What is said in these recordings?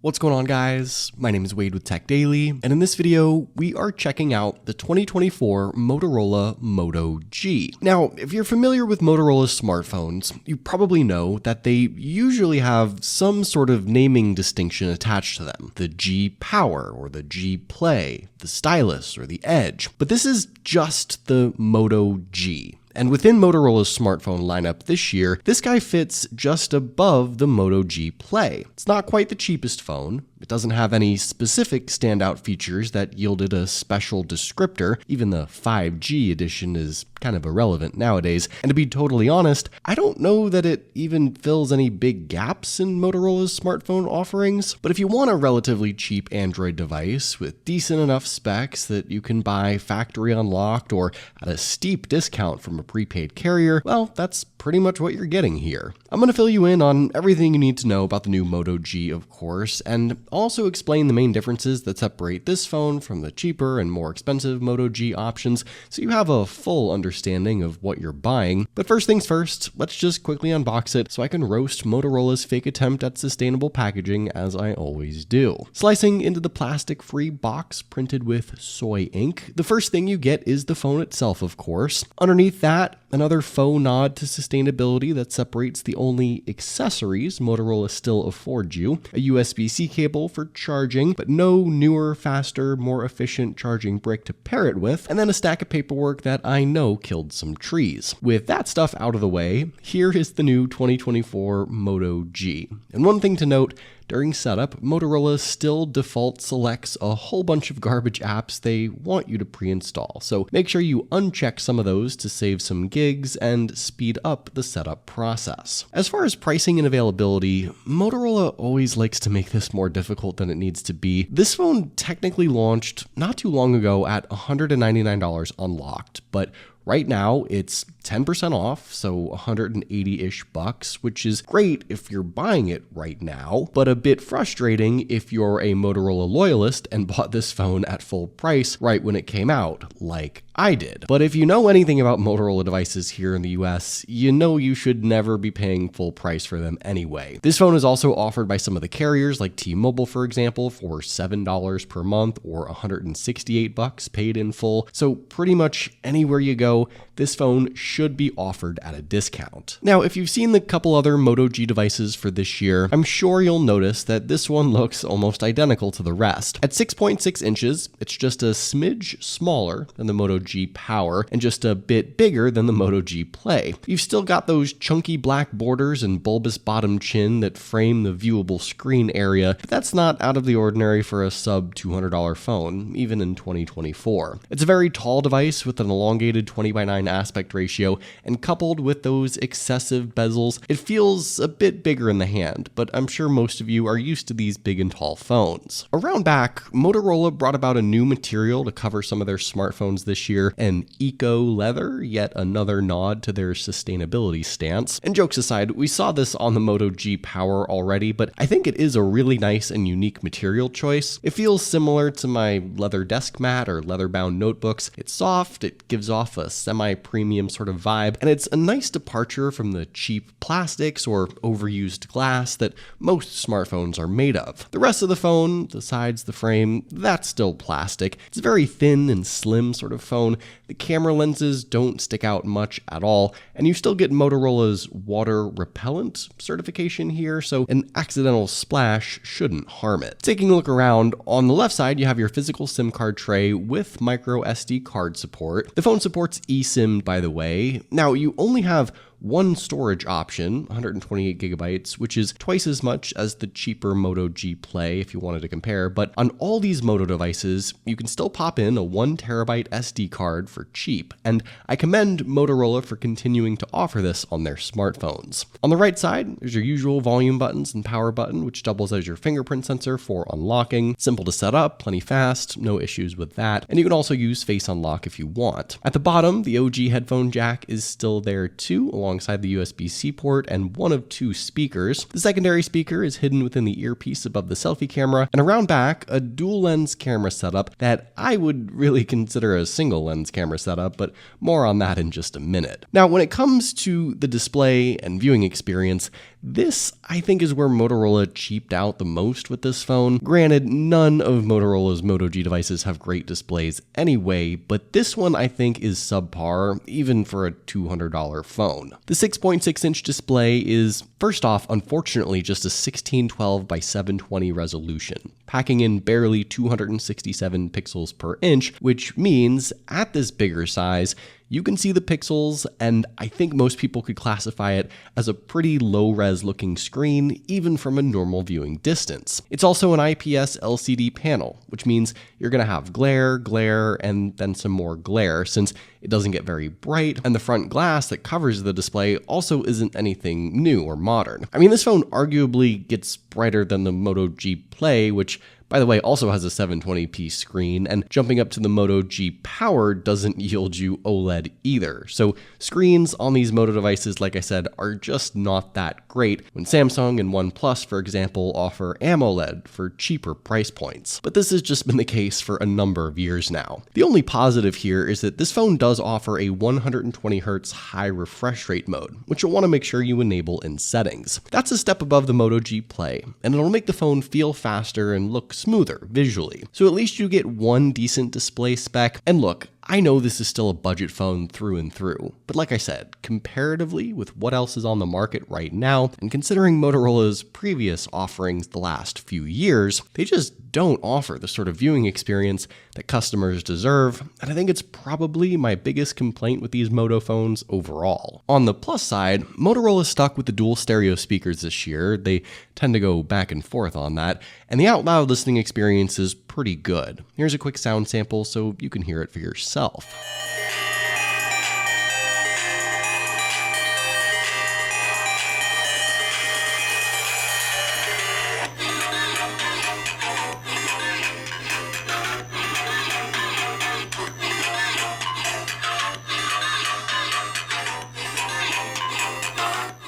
What's going on, guys? My name is Wade with TechDaily, and in this video, we are checking out the 2024 Motorola Moto G. Now, if you're familiar with Motorola's smartphones, you probably know that they usually have some sort of naming distinction attached to them. The G Power, or the G Play, the Stylus, or the Edge. But this is just the Moto G. And within Motorola's smartphone lineup this year, this guy fits just above the Moto G Play. It's not quite the cheapest phone. It doesn't have any specific standout features that yielded a special descriptor. Even the 5G edition is kind of irrelevant nowadays. And to be totally honest, I don't know that it even fills any big gaps in Motorola's smartphone offerings. But if you want a relatively cheap Android device with decent enough specs that you can buy factory unlocked or at a steep discount from a prepaid carrier, well, that's pretty much what you're getting here. I'm going to fill you in on everything you need to know about the new Moto G, of course, and also explain the main differences that separate this phone from the cheaper and more expensive Moto G options, so you have a full understanding of what you're buying. But first things first, let's just quickly unbox it so I can roast Motorola's fake attempt at sustainable packaging, as I always do. Slicing into the plastic-free box printed with soy ink, the first thing you get is the phone itself, of course. Underneath that, another faux nod to sustainability that separates the only accessories Motorola still affords you: a USB-C cable for charging, but no newer, faster, more efficient charging brick to pair it with, and then a stack of paperwork that I know killed some trees. With that stuff out of the way, here is the new 2024 Moto G. And one thing to note, during setup, Motorola still default selects a whole bunch of garbage apps they want you to pre-install, so make sure you uncheck some of those to save some gigs and speed up the setup process. As far as pricing and availability, Motorola always likes to make this more difficult than it needs to be. This phone technically launched not too long ago at $199 unlocked, but right now, it's 10% off, so 180-ish bucks, which is great if you're buying it right now, but a bit frustrating if you're a Motorola loyalist and bought this phone at full price right when it came out, like I did. But if you know anything about Motorola devices here in the US, you know you should never be paying full price for them anyway. This phone is also offered by some of the carriers, like T-Mobile, for example, for $7 per month or 168 bucks paid in full. So pretty much anywhere you go, this phone should be offered at a discount. Now, if you've seen the couple other Moto G devices for this year, I'm sure you'll notice that this one looks almost identical to the rest. At 6.6 inches, it's just a smidge smaller than the Moto G Power and just a bit bigger than the Moto G Play. You've still got those chunky black borders and bulbous bottom chin that frame the viewable screen area, but that's not out of the ordinary for a sub $200 phone, even in 2024. It's a very tall device with an elongated 20:9 aspect ratio, and coupled with those excessive bezels, it feels a bit bigger in the hand, but I'm sure most of you are used to these big and tall phones. Around back, Motorola brought about a new material to cover some of their smartphones this year, an eco leather, yet another nod to their sustainability stance. And jokes aside, we saw this on the Moto G Power already, but I think it is a really nice and unique material choice. It feels similar to my leather desk mat or leather-bound notebooks. It's soft, it gives off a semi-premium sort of vibe, and it's a nice departure from the cheap plastics or overused glass that most smartphones are made of. The rest of the phone, the sides, the frame, that's still plastic. It's a very thin and slim sort of phone. The camera lenses don't stick out much at all, and you still get Motorola's water repellent certification here, so an accidental splash shouldn't harm it. Taking a look around, on the left side you have your physical SIM card tray with micro SD card support. The phone supports eSIM, by the way. Now, you only have one storage option, 128 gigabytes, which is twice as much as the cheaper Moto G Play if you wanted to compare, but on all these Moto devices, you can still pop in a 1 terabyte SD card for cheap, and I commend Motorola for continuing to offer this on their smartphones. On the right side, there's your usual volume buttons and power button, which doubles as your fingerprint sensor for unlocking. Simple to set up, plenty fast, no issues with that, and you can also use Face Unlock if you want. At the bottom, the OG headphone jack is still there too, alongside the USB-C port and one of 2 speakers. The secondary speaker is hidden within the earpiece above the selfie camera, and around back, a dual lens camera setup that I would really consider a single lens camera setup, but more on that in just a minute. Now, when it comes to the display and viewing experience, This, I think, is where Motorola cheaped out the most with this phone. Granted, none of Motorola's Moto G devices have great displays anyway, but this one I think is subpar, even for a $200 phone. The 6.6-inch display is, first off, unfortunately just a 1612 by 720 resolution, packing in barely 267 pixels per inch, which means at this bigger size, you can see the pixels, and I think most people could classify it as a pretty low-res looking screen, even from a normal viewing distance. It's also an IPS LCD panel, which means you're going to have glare, and then some more glare, since it doesn't get very bright, and the front glass that covers the display also isn't anything new or modern. I mean, this phone arguably gets brighter than the Moto G Play, which, by the way, also has a 720p screen, and jumping up to the Moto G Power doesn't yield you OLED either. So screens on these Moto devices, like I said, are just not that great, when Samsung and OnePlus, for example, offer AMOLED for cheaper price points. But this has just been the case for a number of years now. The only positive here is that this phone does offer a 120Hz high refresh rate mode, which you'll want to make sure you enable in settings. That's a step above the Moto G Play, and it'll make the phone feel faster and look smoother visually. So at least you get one decent display spec. And look, I know this is still a budget phone through and through, but like I said, comparatively with what else is on the market right now, and considering Motorola's previous offerings the last few years, they just don't offer the sort of viewing experience that customers deserve, and I think it's probably my biggest complaint with these Moto phones overall. On the plus side, Motorola stuck with the dual stereo speakers this year. They tend to go back and forth on that, and the out loud listening experience is pretty good. Here's a quick sound sample so you can hear it for yourself.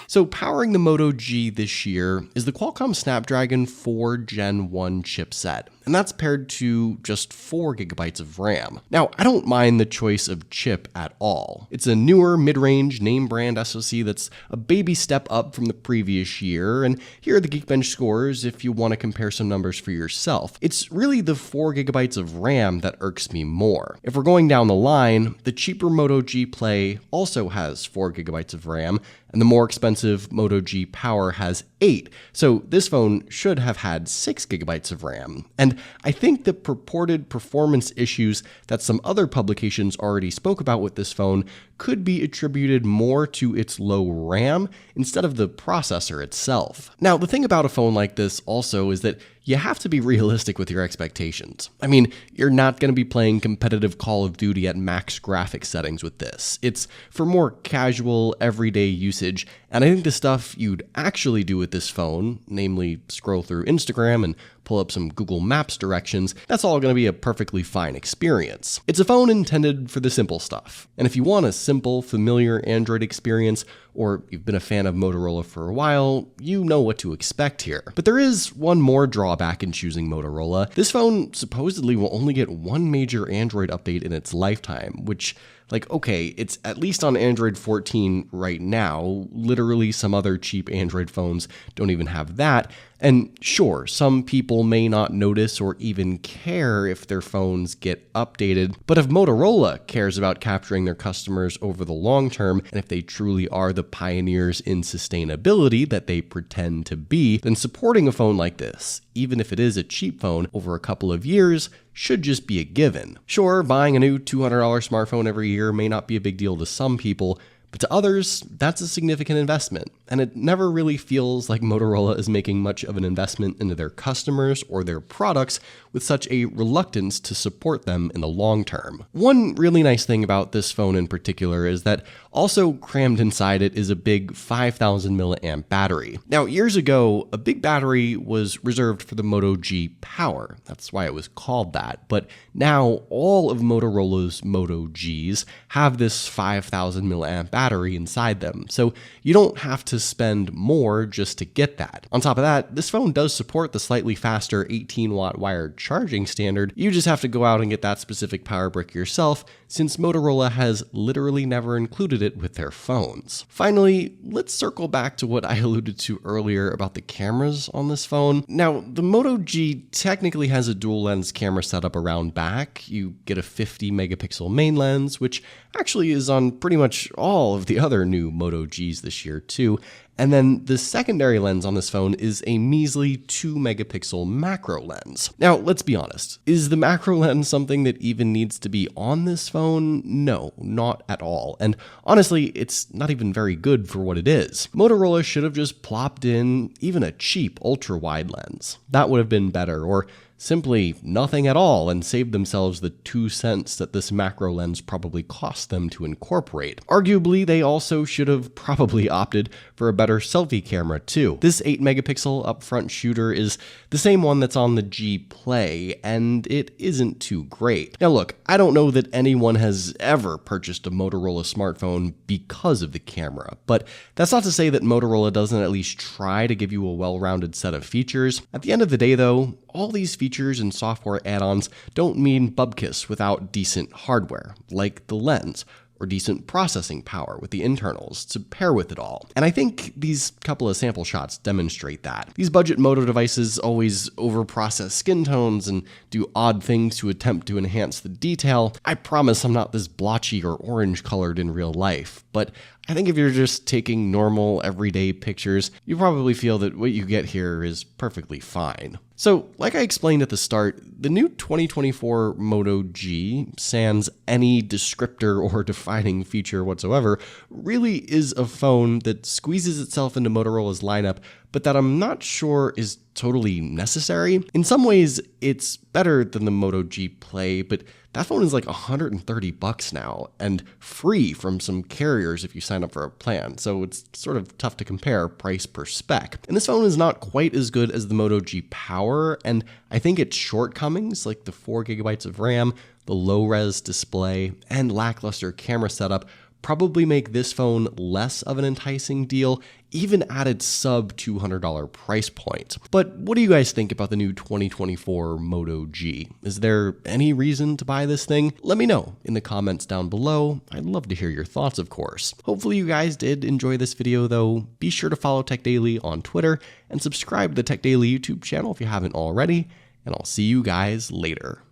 So powering the Moto G this year is the Qualcomm Snapdragon 4 Gen 1 chipset, and that's paired to just 4GB of RAM. Now, I don't mind the choice of chip at all. It's a newer mid-range name brand SoC that's a baby step up from the previous year, and here are the Geekbench scores if you want to compare some numbers for yourself. It's really the 4GB of RAM that irks me more. If we're going down the line, the cheaper Moto G Play also has 4GB of RAM, and the more expensive Moto G Power has 8, so this phone should have had 6GB of RAM. And I think the purported performance issues that some other publications already spoke about with this phone could be attributed more to its low RAM instead of the processor itself. Now, the thing about a phone like this also is that you have to be realistic with your expectations. I mean, you're not going to be playing competitive Call of Duty at max graphics settings with this. It's for more casual, everyday usage, and I think the stuff you'd actually do with this phone, namely scroll through Instagram and pull up some Google Maps directions, that's all going to be a perfectly fine experience. It's a phone intended for the simple stuff, and if you want a simple, familiar Android experience, or you've been a fan of Motorola for a while, you know what to expect here. But there is one more drawback in choosing Motorola. This phone supposedly will only get one major Android update in its lifetime, which, like, okay, it's at least on Android 14 right now. Literally, some other cheap Android phones don't even have that. And sure, some people may not notice or even care if their phones get updated, but if Motorola cares about capturing their customers over the long term, and if they truly are the pioneers in sustainability that they pretend to be, then supporting a phone like this, even if it is a cheap phone, over a couple of years, should just be a given. Sure, buying a new $200 smartphone every year may not be a big deal to some people, but to others, that's a significant investment, and it never really feels like Motorola is making much of an investment into their customers or their products with such a reluctance to support them in the long term. One really nice thing about this phone in particular is that also crammed inside it is a big 5,000 milliamp battery. Now, years ago, a big battery was reserved for the Moto G Power. That's why it was called that. But now all of Motorola's Moto Gs have this 5,000 milliamp battery, battery inside them, so you don't have to spend more just to get that. On top of that, this phone does support the slightly faster 18-watt wired charging standard. You just have to go out and get that specific power brick yourself, since Motorola has literally never included it with their phones. Finally, let's circle back to what I alluded to earlier about the cameras on this phone. Now, the Moto G technically has a dual lens camera setup around back. You get a 50 megapixel main lens, which actually is on pretty much all of the other new Moto Gs this year too. And then the secondary lens on this phone is a measly 2 megapixel macro lens. Now, let's be honest. Is the macro lens something that even needs to be on this phone? No, not at all. And honestly, it's not even very good for what it is. Motorola should have just plopped in even a cheap ultra wide lens. That would have been better, or simply nothing at all and saved themselves the 2 cents that this macro lens probably cost them to incorporate. Arguably, they also should have probably opted for a better selfie camera too. This 8 megapixel upfront shooter is the same one that's on the G Play, and it isn't too great. Now look, I don't know that anyone has ever purchased a Motorola smartphone because of the camera, but that's not to say that Motorola doesn't at least try to give you a well-rounded set of features. At the end of the day though, all these features and software add-ons don't mean bupkis without decent hardware, like the lens, or decent processing power with the internals to pair with it all. And I think these couple of sample shots demonstrate that. These budget Moto devices always overprocess skin tones and do odd things to attempt to enhance the detail. I promise I'm not this blotchy or orange colored in real life, but I think if you're just taking normal, everyday pictures, you probably feel that what you get here is perfectly fine. So, like I explained at the start, the new 2024 Moto G, sans any descriptor or defining feature whatsoever, really is a phone that squeezes itself into Motorola's lineup, but that I'm not sure is totally necessary. In some ways, it's better than the Moto G Play, but that phone is like $130 now, and free from some carriers if you sign up for a plan, so it's sort of tough to compare price per spec. And this phone is not quite as good as the Moto G Power, and I think its shortcomings, like the 4GB of RAM, the low-res display, and lackluster camera setup, probably make this phone less of an enticing deal, even at its sub $200 price point. But what do you guys think about the new 2024 Moto G? Is there any reason to buy this thing? Let me know in the comments down below. I'd love to hear your thoughts, of course. Hopefully you guys did enjoy this video though. Be sure to follow TechDaily on Twitter and subscribe to the TechDaily YouTube channel if you haven't already, and I'll see you guys later.